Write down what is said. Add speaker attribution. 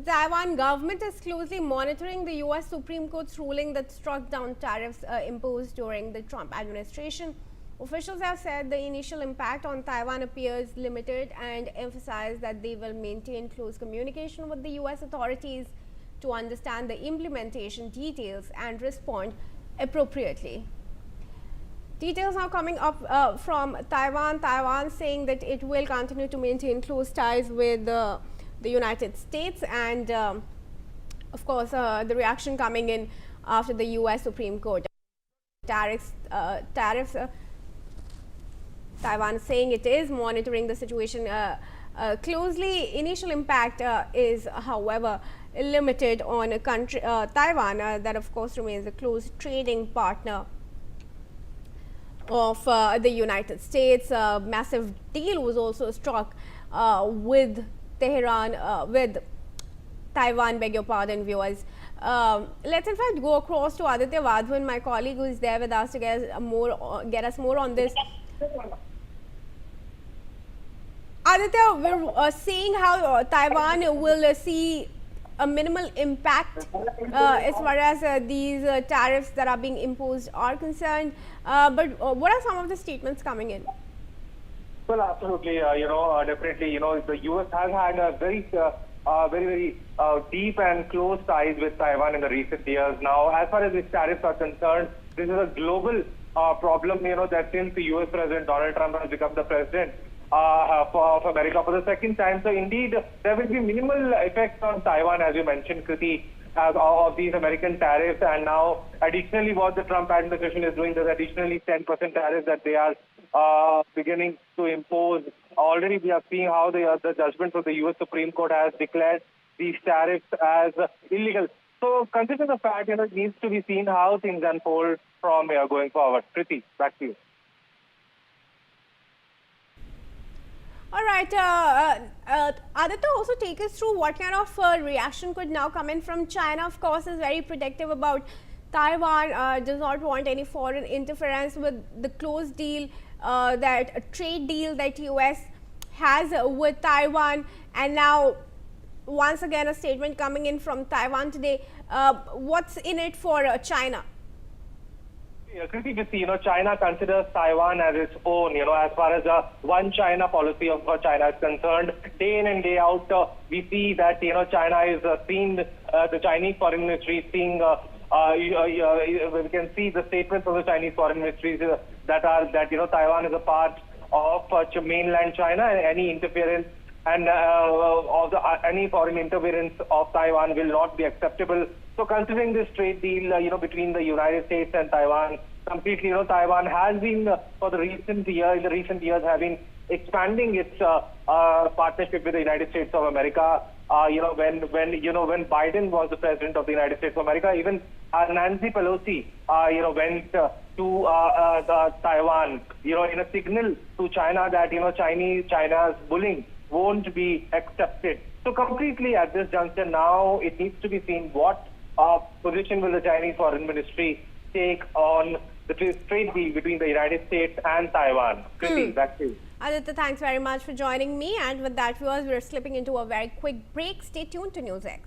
Speaker 1: Taiwan government is closely monitoring the U.S. Supreme Court's ruling that struck down tariffs imposed during the Trump administration. Officials have said the initial impact on Taiwan appears limited and emphasized that they will maintain close communication with the U.S. authorities to understand the implementation details and respond appropriately. Details are coming up from Taiwan. Taiwan saying that it will continue to maintain close ties with the United States, and of course the reaction coming in after the U.S. Supreme Court tariffs. Taiwan saying it is monitoring the situation closely. Initial impact is, however, limited on a country, Taiwan, that of course remains a close trading partner of the United States. A massive deal was also struck with Tehran, with Taiwan, beg your pardon, viewers. Let's in fact go across to Aditya Vadhavan, my colleague who is there with us to get us more on this. Aditya, we're seeing how Taiwan will see a minimal impact as far as these tariffs that are being imposed are concerned. But what are some of the statements coming in?
Speaker 2: Well, absolutely. Definitely. The U.S. has had a very deep and close ties with Taiwan in the recent years. Now, as far as these tariffs are concerned, this is a global problem. That since the U.S. President Donald Trump has become the president of America for the second time, so indeed there will be minimal effects on Taiwan, as you mentioned, Kriti, of these American tariffs. And now, additionally, what the Trump administration is doing, there's additionally 10% tariffs that they are beginning to impose. Already we are seeing how the judgment of the U.S. Supreme Court has declared these tariffs as illegal. So considering the fact, it needs to be seen how things unfold from here going forward. Kriti, back to you.
Speaker 1: All right, Aditya, also take us through what kind of reaction could now come in from China. Of course, is very protective about Taiwan, does not want any foreign interference with the close deal, that a trade deal that U.S. has with Taiwan. And now, once again, a statement coming in from Taiwan today. What's in it for China?
Speaker 2: Kriti, China considers Taiwan as its own, as far as the one China policy of China is concerned. Day in and day out, we see that, China is seeing, the Chinese foreign ministry is seeing, we can see the statements of the Chinese foreign ministries that Taiwan is a part of mainland China, and any interference and any foreign interference of Taiwan will not be acceptable. So considering this trade deal, between the United States and Taiwan, completely, Taiwan has been in the recent years, have been expanding its partnership with the United States of America. When Biden was the president of the United States of America, even Nancy Pelosi, went to Taiwan, in a signal to China that China's bullying won't be accepted. So completely at this juncture now, it needs to be seen what position will the Chinese Foreign Ministry take on the trade deal between the United States and Taiwan. Kriti, back to you.
Speaker 1: Aditya, thanks very much for joining me. And with that, viewers, we're slipping into a very quick break. Stay tuned to NewsX.